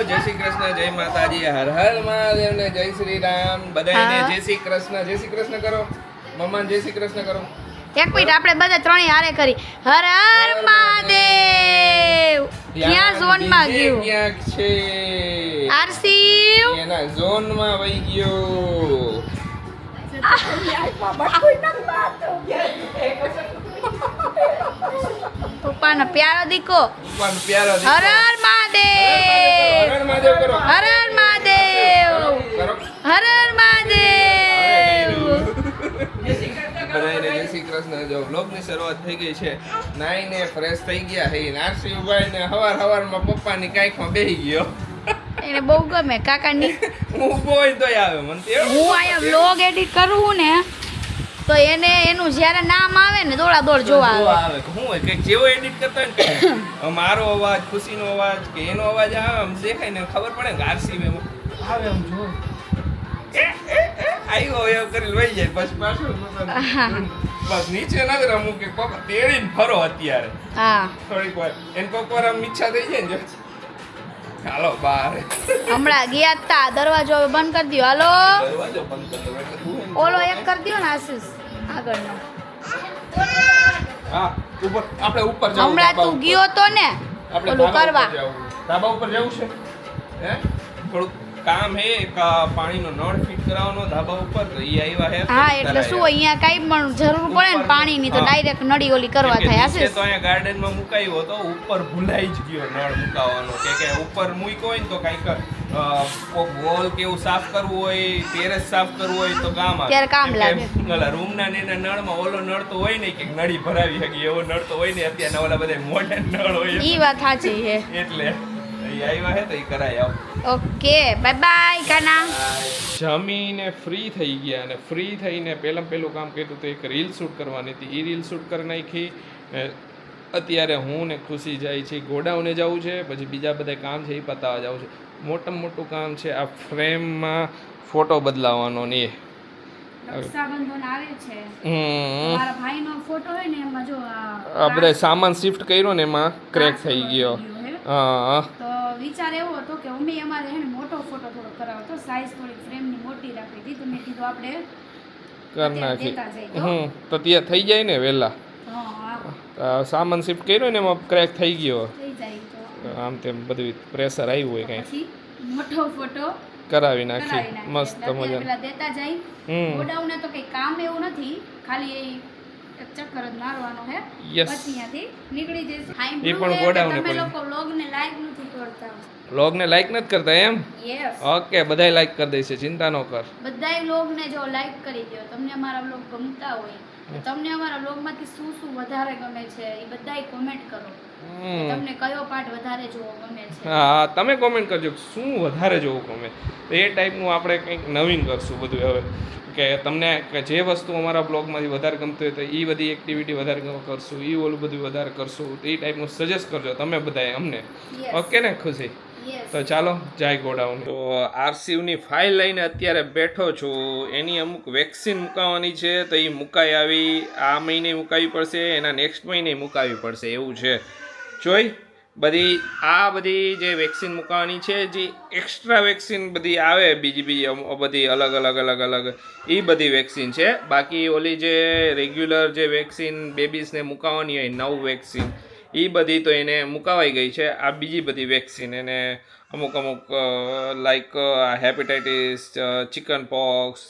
જય શ્રી કૃષ્ણ, જય માતાજી, હર હર મહાદેવ ને જય શ્રી રામ. બધાને જય શ્રી કૃષ્ણ કરો. મમ્માને જય શ્રી કૃષ્ણ કરો. એક મિનિટ આપણે બધા ત્રણેય હારે કરી હર હર મહાદેવ. ક્યાં ઝોન માં ગયું? ક્યાં છે આરસીવ? એના ઝોન માં વહી ગયો. પપ્પાનો પ્યારો દીકો. પપ્પાનો પ્યારો દીકો. હર હર મહાદેવ. હર હર મહાદેવ કરો. હર હર મહાદેવ. કરો. હર હર મહાદેવ. બધાને જય શ્રી કૃષ્ણ. જો વ્લોગની શરૂઆત થઈ ગઈ છે. નાઈને ફ્રેશ થઈ ગયા હે. નારસીભાઈ ને હવારમાં પપ્પાની કાંઈકમાં બેહી ગયો. એને બહુ ગમે કાકાની. હું ઊભો હોય તોય આવે મને તો. હું અહીંયા વ્લોગ એડિટ કરું ને તો એને એનું જ્યારે નામ આવે ને દોડ જોવા આવે. હું હોય કે જેવો એડિટ કરતા હોય ને મારો અવાજ, ખુશીનો અવાજ કે એનો અવાજ આવે આમ દેખાય ને ખબર પડે ને આરસીવે આવે આમ જો આવ્યો એમ કરી લઈ જાય પછી પાછું બસ નીચે નથી રમું કે કોક તેડીને ફરો અત્યારે. હા થોડીક વાર એને કોક વાર આમ ઈચ્છા થઈ જાય ને હાલો બહાર. હમણાં ગયા તા દરવાજો હવે બંધ કરી દો. હાલો દરવાજો બંધ કરી દો એટલે તું ઓલો એક કરી દો ને આશીષ આગળનો. હા ઉપર આપણે ઉપર જાવ. હમણાં તું ગયો તો ને ઓલું કરવા. ધાબા ઉપર જવું છે હે થોડુંક કામ હે એક પાણીનો નળ ફિટ કરાવવાનો ધાબા ઉપર તો ઈ આવ્યા હે. હા એટલે શું અહીંયા કાઈ પણ જરૂર પડે ને પાણીની તો ડાયરેક્ટ નળી ઓલી કરવા થાય. આશીષ તો અહીંયા ગાર્ડનમાં મુકાયો હતો ઉપર ભૂલાઈ જ ગયો નળ મુકાવવાનો કે ઉપર મૂક્યો હોય ને તો કાઈક વોલ કે એવું સાફ કરવું હોય, ટેરેસ સાફ કરવું હોય તો કામ આવે. ત્યારે કામ લાગે. ઓલા રૂમના ને એના નળમાં ઓલો નળ તો હોય ને કે નળી ભરાવી શકે એવો નળ તો હોય ને. અત્યારના ઓલા બધા મોડર્ન નળ હોય ઈ વાત સાચી છે. એટલે આવ્યા હે તો ઈ કરાય આવ. ઓકે બાય બાય કાના. જમીને ફ્રી થઈ ગયા અને ફ્રી થઈને પહેલું કામ કર્યું તો એક રીલ શૂટ કરવાની હતી. એ રીલ શૂટ કરી નાખી. અત્યારે હું ને ખુશી જાય છે ગોડાઉને જવું છે, પછી બીજા બધા કામ છે એ પતાવવા જવું છે. મોટું કામ છે આ ફ્રેમમાં ફોટો બદલાવાનો ને એ રક્ષાબંધન આવે છે. મારા ભાઈનો ફોટો હોય ને એમાં જો આ બધા સામાન શિફ્ટ કર્યો ને એમાં ક્રેક થઈ ગયો. હા તો વિચાર એવો હતો કે અમે અમારે હે ને મોટો ફોટો થોડો કરાવો તો સાઈઝ થોડી ફ્રેમની મોટી રાખી હતી તો મેં કીધું આપણે કરી નાખી. તો ત્યાં થઈ જાય ને વહેલા. સામાન શિફ્ટ કર્યો ને એમાં ક્રેક થઈ ગયો. થઈ જાય તો આમ તેમ બધું પ્રેશર આવ્યું હોય કઈ પછી મોટો ફોટો કરાવી નાખી. મસ્ત મજા પેલા દેતા જાય. ગોડાઉને તો કઈ કામ એવું નથી, ખાલી એક ચક્કર જ મારવાનો હે. યસ પછી અહીંયાથી નીકળી જઈશ. એ પણ ગોડાઉને તમે લોકો વ્લોગને લાઈક નથી કરતા. વ્લોગને લાઈક નથી કરતા એમ? યસ ઓકે બધાય લાઈક કરી દેશે, ચિંતા ન કર. બધાય વ્લોગને જો લાઈક કરી દો. તમને અમારા વ્લોગ ગમતા હોય, તમને અમારા વ્લોગમાંથી શું વધારે ગમે છે એ બધાય કોમેન્ટ કરો. તમને કયો પાર્ટ વધારે જોવો ગમે છે? હા તમે કોમેન્ટ કરજો શું વધારે જોવું ગમે. તો એ ટાઈપનું આપણે કંઈક નવીન કરશું બધું હવે કે તમને જે વસ્તુ અમારા બ્લોગમાંથી વધારે ગમતી હોય તો એ બધી એક્ટિવિટી વધારે કરશું, એ ઓલું બધું વધારે કરશું. તો એ ટાઈપનું સજેસ્ટ કરજો તમે બધાએ અમને. ઓકે ને ખુશી? તો ચાલો જાય ગોડાઉન. તો આરસીયુની ફાઇલ લઈને અત્યારે બેઠો છું. એની અમુક વેક્સિન મુકાવવાની છે તો એ મુકાઈ આવી. આ મહિને મુકાવી પડશે, એના નેક્સ્ટ મહિને મુકાવી પડશે એવું છે. જોઈ બધી જે વેક્સિન મુકાવાની છે, જે એક્સ્ટ્રા વેક્સિન બધી આવે બીજી બધી અલગ અલગ એ બધી વેક્સિન છે. બાકી ઓલી જે રેગ્યુલર જે વેક્સિન બેબીઝને મુકાવવાની હોય 9 વેક્સિન એ બધી તો એને મુકાવાઈ ગઈ છે. આ બીજી બધી વેક્સિન એને અમુક લાઈક હેપેટાઇટિસ, ચિકન પોક્સ,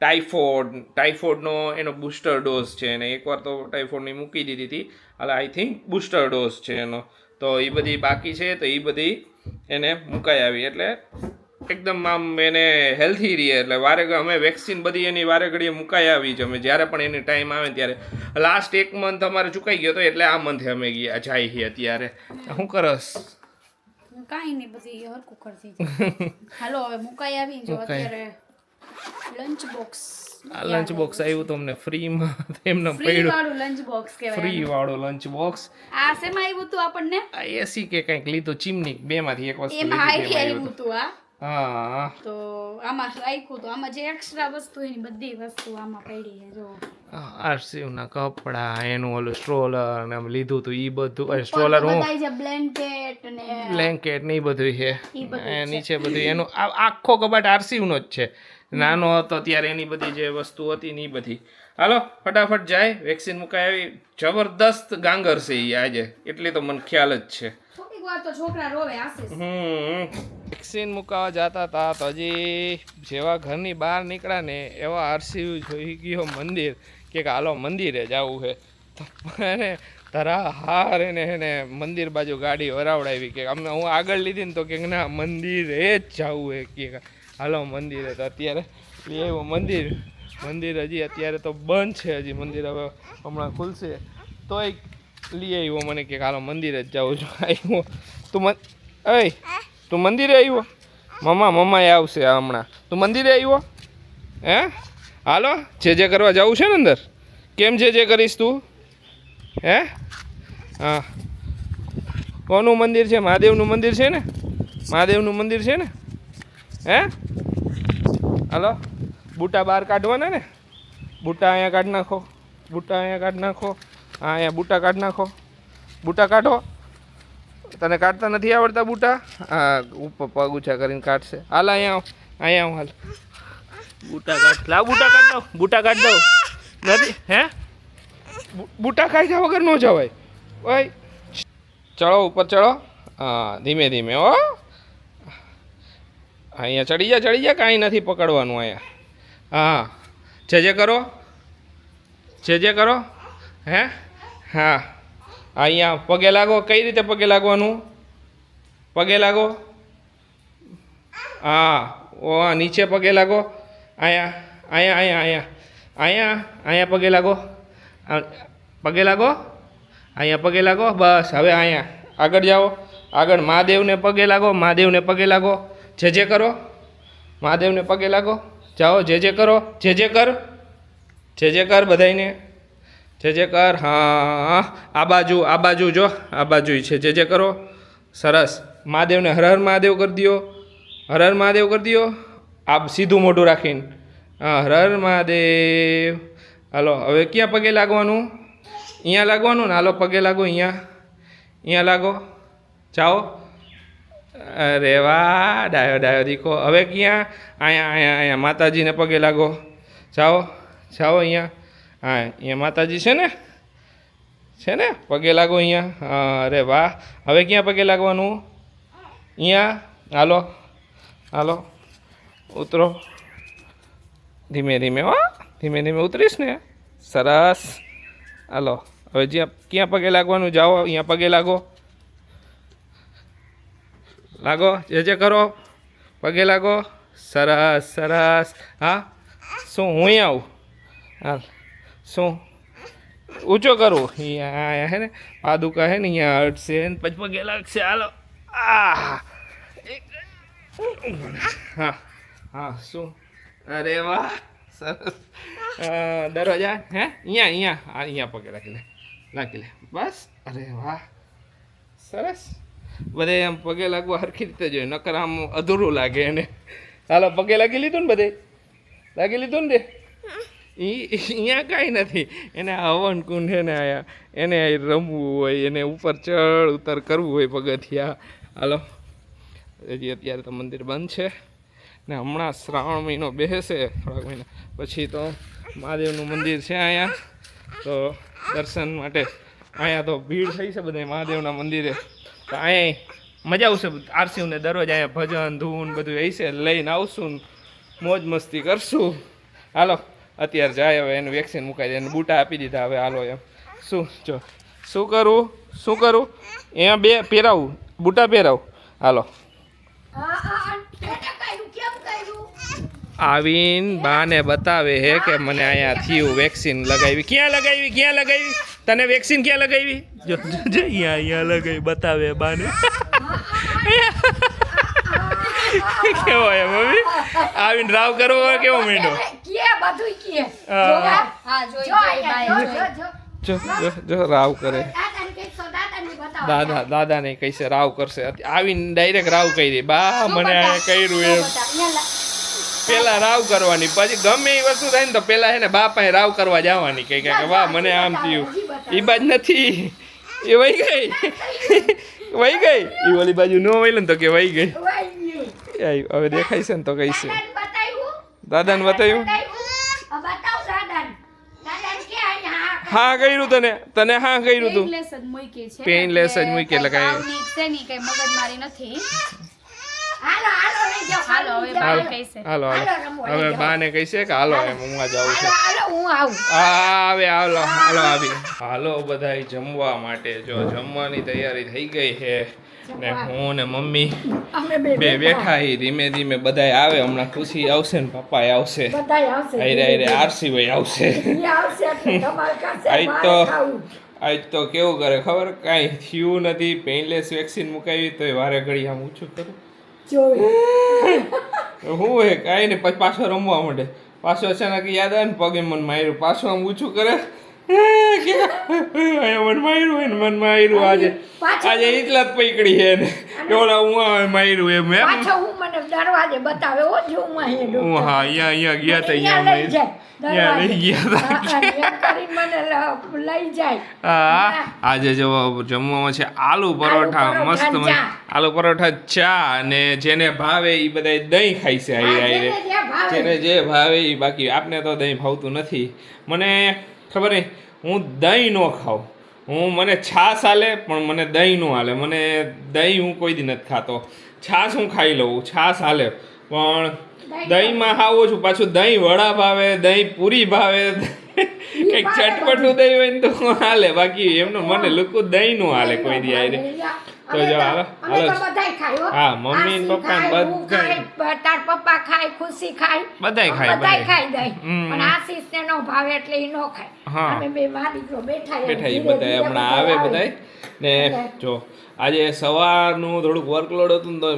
ટાઇફોઇડનો એનો બૂસ્ટર ડોઝ છે. એને એકવાર તો ટાઇફોઇડની મૂકી દીધી હતી, એટલે આઈ થિંક બૂસ્ટર ડોઝ છે એનો. તો એ બધી બાકી છે તો એ બધી એને મુકાઈ આવી એટલે એકદમ આમ એને હેલ્થી રહીએ. એટલે અમે વેક્સિન બધી એની વારે ઘડીએ મુકાઈ આવી છે. અમે જ્યારે પણ એની ટાઈમ આવે ત્યારે લાસ્ટ 1 મંથ અમારે ચૂકાઈ ગયો હતો એટલે આ મંથે અમે ગયા જાય છીએ અત્યારે. શું કરસ? કાંઈ નહીં, બધી હરકું કરતી. હાલો હવે મુકાઈ આવી જો અત્યારે લંચ બોક્સ. આ લંચ બોક્સ આવ્યું તો અમને ફ્રીમાં એમને ફ્રી વાળું લંચ બોક્સ કહેવાય. ફ્રી વાળું લંચ બોક્સ. આ શેમાં આવ્યું તું આપણને? આ એસી કે કંઈક લીધું, ચીમની, બેમાંથી એક વસ્તુ એમાં આવ્યું તું. હા તો આમાં રાખ્યું તો આમાં જે એક્સ્ટ્રા વસ્તુ એની બધી વસ્તુ આમાં પડી છે જો. આરસીયુના કપડાં એનું ઓલું સ્ટ્રોલર ને આમ લીધું હતું એ બધું સ્ટ્રોલર હું બધાય છે બ્લેન્કેટ ને બ્લેન્કેટ ને એ બધું છે ઈ બધું એ છે. નીચે બધું એનું આખો કબાટ આરસીયુનો જ છે નાનો હતો ત્યારે એની બધી જે વસ્તુ હતી ને એ બધી હાલો ફટાફટ જાય વેક્સિન મુકાઈ આવી જબરદસ્ત ગાંગર છે એ આજે એટલી તો મને ખ્યાલ જ છે થોડીક વાર તો છોકરા રોવે આશીષ. વેક્સિન મુકાવા જતા હતા તો હજી જેવા ઘરની બહાર નીકળ્યા ને એવા આરસીયુ જોઈ ગયો મંદિર કે હાલો મંદિરે જવું છે તો એને તરા હાર એને મંદિર બાજુ ગાડી વરાવડાવી કે અમે હું આગળ લીધી ને તો કે ના મંદિરે જ જવું છે કે હાલો મંદિરે તો અત્યારે લઈ આવ્યો મંદિર હજી અત્યારે તો બંધ છે હજી મંદિર હવે હમણાં ખુલશે તોય લઈ આવ્યો મને કે હાલો મંદિરે જ જાઉં છું આવ્યો તું મંદિરે આવ્યો મમ્માએ આવશે હમણાં તું મંદિરે આવ્યો હે હાલો જે કરવા જવું છે ને અંદર કેમ જે કરીશ તું હે હા કોનું મંદિર છે મહાદેવનું મંદિર છે ને મહાદેવનું મંદિર છે ને હે હાલો બૂટા બહાર કાઢવાના ને બૂટા અહીંયા કાઢી નાખો હા અહીંયા બૂટા કાઢી નાખો બૂટા કાઢો તને કાઢતા નથી આવડતા બૂટા હા ઉપર પગ ઊંચા કરીને કાઢશે હાલ અહીંયા આવ હાલ બૂટા કાઢ લાવ બૂટા કાઢ દો નથી હે બૂટા કાઢ્યા વગર ન જવાય ઓય ચડો ઉપર ચડો હા ધીમે ધીમે હો અહીંયા ચડી જા કાંઈ નથી પકડવાનું અહીંયા હા જે કરો હે હા અહીંયા પગે લાગો કઈ રીતે પગે લાગવાનું પગે લાગો હા ઓ નીચે પગે લાગો અહીંયા પગે લાગો અહીંયા પગે લાગો બસ હવે અહીંયા આગળ જાઓ આગળ મહાદેવને પગે લાગો જે કરો મહાદેવને પગે લાગો જાઓ જે કરો જે કર બધાયને જે કર હા આ બાજુ જો આ બાજુ છે જે કરો સરસ મહાદેવને હર હર મહાદેવ કરી દો આ સીધું મોઢું રાખીને હા હર હર મહાદેવ હાલો હવે ક્યાં પગે લાગવાનું અહીંયા લાગવાનું ને હાલો પગે લાગો અહીંયા લાગો જાઓ અરે વાહ ડાયો દીકો હવે ક્યાં અહીંયા માતાજીને પગે લાગો જાઓ અહીંયા હા અહીંયા માતાજી છે ને પગે લાગો અહીંયા હા અરે વાહ હવે ક્યાં પગે લાગવાનું અહીંયા હાલો ઉતરો ધીમે ઉતરીશ ને સરસ હાલો હવે ક્યાં પગે લાગવાનું જાઓ અહીંયા પગે લાગો જે કરો પગે લાગો સરસ હા શું હું આવું હાલ શું ઊંચો કરું અહીંયા હે ને પાદુકા હે ને અહીંયા હટશે ને પછી પગે લાગશે હાલો હા શું અરે વાહ સરસ દરવાજા હે અહીંયા પગે રાખી લે બસ અરે વાહ સરસ બધે આમ પગે લાગવા સરખી રીતે જોઈએ નકર આમ અધૂરું લાગે એને હાલો પગે લાગી લીધું ને ને અહીંયા કાંઈ નથી એને હવન કુંડ છે ને આયા એને રમવું હોય એને ઉપર ચડ ઉતર કરવું હોય પગથિયા હાલો હજી અત્યારે તો મંદિર બંધ છે ને હમણાં શ્રાવણ મહિનો બેસે થોડાક મહિના પછી તો મહાદેવનું મંદિર છે અહીંયા તો દર્શન માટે અહીંયા તો ભીડ થઈ છે બધા મહાદેવના મંદિરે તો અહીંયા મજા આવશે આરસીયુને દરરોજ અહીંયા ભજન ધૂન બધું હશે લઈને આવશું મોજ મસ્તી કરશું હાલો અત્યારે જાય હવે એનું વેક્સિન મુકાઈ દે એને બૂટા આપી દીધા હવે હાલો એમ શું કરું અહીંયા બે પહેરાવું બૂટા પહેરાવું હાલો આવીને બાને બતાવે હે કે મને અહીંયા થયું વેક્સિન લગાવી ક્યાં લગાવી તને વેક્સિન ક્યાં લગાવી જો અહીંયા લગાવી બતાવે બાને કેવો હે મમ્મી આવીને રાવ કરવો હોય કેવો મીંડો જો રાવ કરે દાદાને કહીશે રાવ કરશે આવીને ડાયરેક્ટ રાવ કરી દે બા મને કર્યું એમ પેલા રાવ કરવાની, પછી ગમે એ વસ્તુ થાય ને તો પેલા હે ને બાપાએ રાવ કરવા જવાની કે વાહ મને આમ થયું. એ બાજ નથી, એ વહી ગઈ વહી ગઈ. એ ઓલી બાજુ ન વહી ને તો કે વહી ગઈ. હવે દેખાય છે ને તો કઈ છે. દાદાને બતાવ્યું? હા કર્યું તને હા કર્યું તું. પેઇનલેસ જ મૂકી એટલે કઈ મગજમારી નથી. હાલો હવે બાને કહી છે કે હાલો એમ હું જાઉં છું. આવે હાલો બધાય જમવા માટે. જો જમવાની તૈયારી થઈ ગઈ છે ને હું ને મમ્મી બે બેઠા હી. ધીમે ધીમે બધાય આવે. હમણાં ખુશી આવશે ને પપ્પા આવશે, આયરે આરસી ભાઈ આવશે. આજ તો કેવું કરે ખબર, કાંઈ થયું નથી. પેઇનલેસ વેક્સિન મુકાવી તોય વારે ઘડી આમ ઊંચું કરું હું હે કાંઈ ને પછી પાછો રમવા માંડે. પાછો અચાનક યાદ આવે ને પગે મન માર્યું, પાછું આમ ઊંચું કરે મન માર્યું આજે એટલા જ પકડી છે ને ઓલા હું માર્યું એમ એમ. દરવાજે બતાવે ઓ જો હું હા અહીંયા ગયા તા અહીંયા લઈ ગયા લઈ જાય. હા આજે જો જમવામાં છે આલુ પરોઠા, મસ્ત આલુ પરોઠા, ચા અને જેને ભાવે એ બધા દહીં ખાય છે. આયરે જેને જે ભાવે એ. બાકી આપને તો દહીં ભાવતું નથી. મને ખબર નહીં, હું દહીં ન ખાઉં. મને છાશ હાલે પણ મને દહીં ન હાલે. મને દહીં હું કોઈ દી નથી ખાતો. છાશ હું ખાઈ લઉં, છાશ હાલે, પણ દહીંમાં ખાવું છું. પાછું દહીં વડા ભાવે, દહીં પૂરી ભાવે, કંઈક ચટપટું દહીં હોય ને તો હાલે. બાકી એમનું મને લુકું દહીં નું હાલે કોઈ દી. આયરે તો જો હાલો હા મમ્મી ને પપ્પા બધા, તાર પપ્પા ખાય, ખુશી ખાય, બધાય ખાય દહીં. પણ આશીષ ને નો ભાવે એટલે ઈ નો ખાય. અમે બે માં દીકરો બેઠા બધા હમણાં આવે બધાય ને. જો આજે સવારનું થોડુંક વર્કલોડ હતું ને તો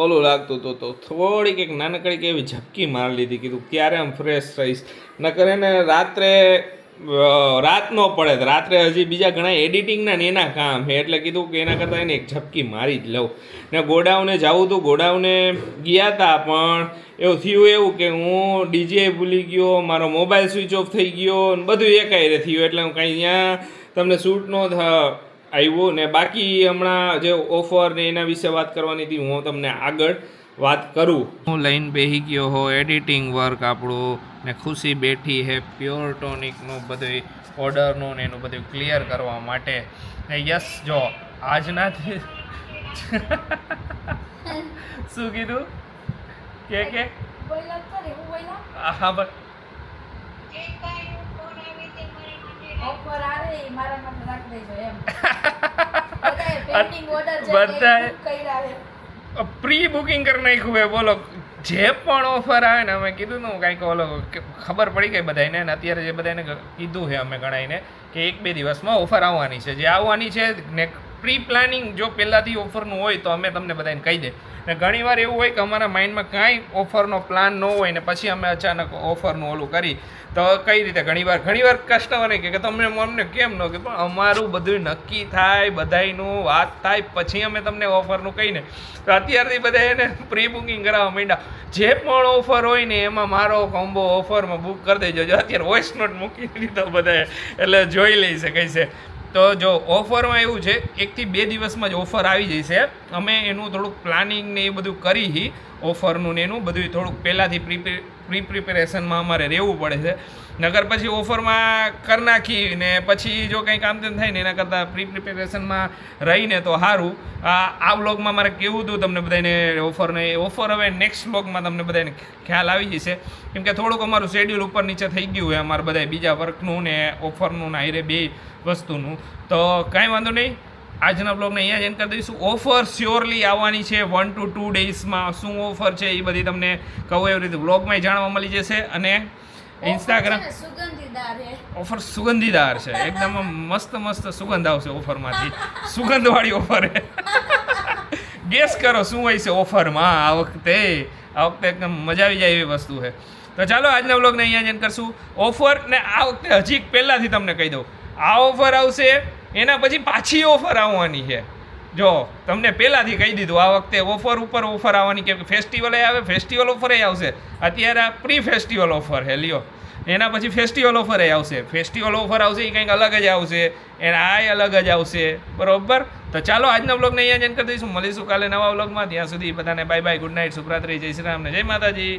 ઓલું લાગતું હતું, તો થોડીક એક નાનકડી એવી ઝપકી મારી લીધી. કીધું ક્યારે આમ ફ્રેશ રહીશ. ન કરે ને રાત નો પડે. રાત્રે હજી બીજા ઘણા એડિટિંગના ને એના કામ છે એટલે કીધું કે એના કરતાં એને એક ઝપકી મારી જ લઉં. ને ગોડાઉને જવું હતું, ગોડાઉને ગયા હતા પણ એવું થયું એવું કે હું ડીજે ભૂલી ગયો, મારો મોબાઈલ સ્વિચ ઓફ થઈ ગયો ને બધું એકાયરે થયું એટલે હું કાંઈ ત્યાં તમને શૂટ ન આવ્યું. ને બાકી હમણાં જે ઓફર ને એના વિશે વાત કરવાની હતી, હું તમને આગળ વાત કરું. હું લઈને બેસી ગયો હો એડિટિંગ વર્ક આપણું, ને ખુશી બેઠી હે પ્યોર ટોનિકનું બધું ઓર્ડરનું ને એનું બધું ક્લિયર કરવા માટે. ને યસ જો આજનાથી શું કીધું કે હા બસ પ્રી બુકિંગ કરી નાખ્યું હે. બોલો જે પણ ઓફર આવે ને, અમે કીધું ને કાંઈક ઓલો ખબર પડી ગઈ બધાને. ને અત્યારે જે બધાને કીધું છે અમે ગણાઈને કે 1-2 દિવસમાં ઓફર આવવાની છે. જે આવવાની છે ને પ્રી પ્લાનિંગ જો પહેલાંથી ઓફરનું હોય તો અમે તમને બધાને કહી દે. ને ઘણીવાર એવું હોય કે અમારા માઇન્ડમાં કાંઈ ઓફરનો પ્લાન ન હોય ને પછી અમે અચાનક ઓફરનું ઓલું કરી તો કઈ રીતે ઘણીવાર કસ્ટમરે કે તમે અમને કેમ ન કે પણ અમારું બધું નક્કી થાય, બધાયનું વાત થાય પછી અમે તમને ઓફરનું કહીને. તો અત્યારથી બધા એને પ્રી બુકિંગ કરાવવા માંડ્યા. જે પણ ઓફર હોય ને એમાં મારો કોમ્બો ઓફરમાં બુક કરી દેજો. જો અત્યારે વોઇસ નોટ મૂકી દીધો બધાએ એટલે જોઈ લઈ શકે છે. તો જો ઓફરમાં એવું છે 1 થી 2 દિવસમાં જ ઓફર આવી જશે. અમે એનું થોડુંક પ્લાનિંગ ને એ બધું કરી ઓફરનું ને એનું બધું થોડુંક પહેલાંથી પ્રિપેરેશનમાં અમારે રહેવું પડે છે. નગર પછી ઓફરમાં કરી નાખી ને પછી જો કંઈ કામ તેમ થાય ને એના કરતાં પ્રિપેરેશનમાં રહીને તો સારું. આ વ્લોગમાં મારે કેવું હતું તમને બધાને ઓફર હવે નેક્સ્ટ વ્લોગમાં તમને બધાને ખ્યાલ આવી જશે. કેમ કે થોડુંક અમારું શેડ્યુલ ઉપર નીચે થઈ ગયું હોય અમારે બધા બીજા વર્કનું ને ઓફરનું ને આયરે 2 વસ્તુનું. તો કાંઈ વાંધો નહીં, આજના બ્લોગને અહીંયા જ એન્ડ કરી દઈશું. ઓફર શ્યોરલી આવવાની છે 1 to 2 ડેઝમાં. શું ઓફર છે એ બધી તમને કહું એવી રીતે બ્લોગમાં જાણવા મળી જશે. અને ઇન્સ્ટાગ્રામ ઓફર સુગંધીદાર છે, એકદમ મસ્ત સુગંધ આવશે ઓફરમાંથી. સુગંધવાળી ઓફર છે. ગેસ કરો શું હોય છે ઓફરમાં આ વખતે એકદમ મજા આવી જાય એવી વસ્તુ છે. તો ચાલો આજના બ્લોગને અહીંયા જ એન્ડ કરશું. ઓફર ને આ વખતે હજી પહેલાંથી તમને કહી દઉં, આ ઓફર આવશે એના પછી પાછી ઓફર આવવાની છે. જો તમને પહેલાંથી કહી દીધું આ વખતે ઓફર ઉપર ઓફર આવવાની, કેમ કે ફેસ્ટિવલ આવે, ફેસ્ટિવલ ઓફર આવશે. અત્યારે આ પ્રી ફેસ્ટિવલ ઓફર હે લ્યો, એના પછી ફેસ્ટિવલ ઓફર આવશે. ફેસ્ટિવલ ઓફર આવશે એ કંઈક અલગ જ આવશે, એને આ અલગ જ આવશે, બરોબર. તો ચાલો આજના વ્લોગને અહીંયા જ એન્ડ કરી દઈશું. મળીશું કાલે નવા વ્લોગમાં. ત્યાં સુધી બધાને બાય બાય, ગુડ નાઇટ, શુભરાત્રી, જય શ્રી રામ ને જય માતાજી.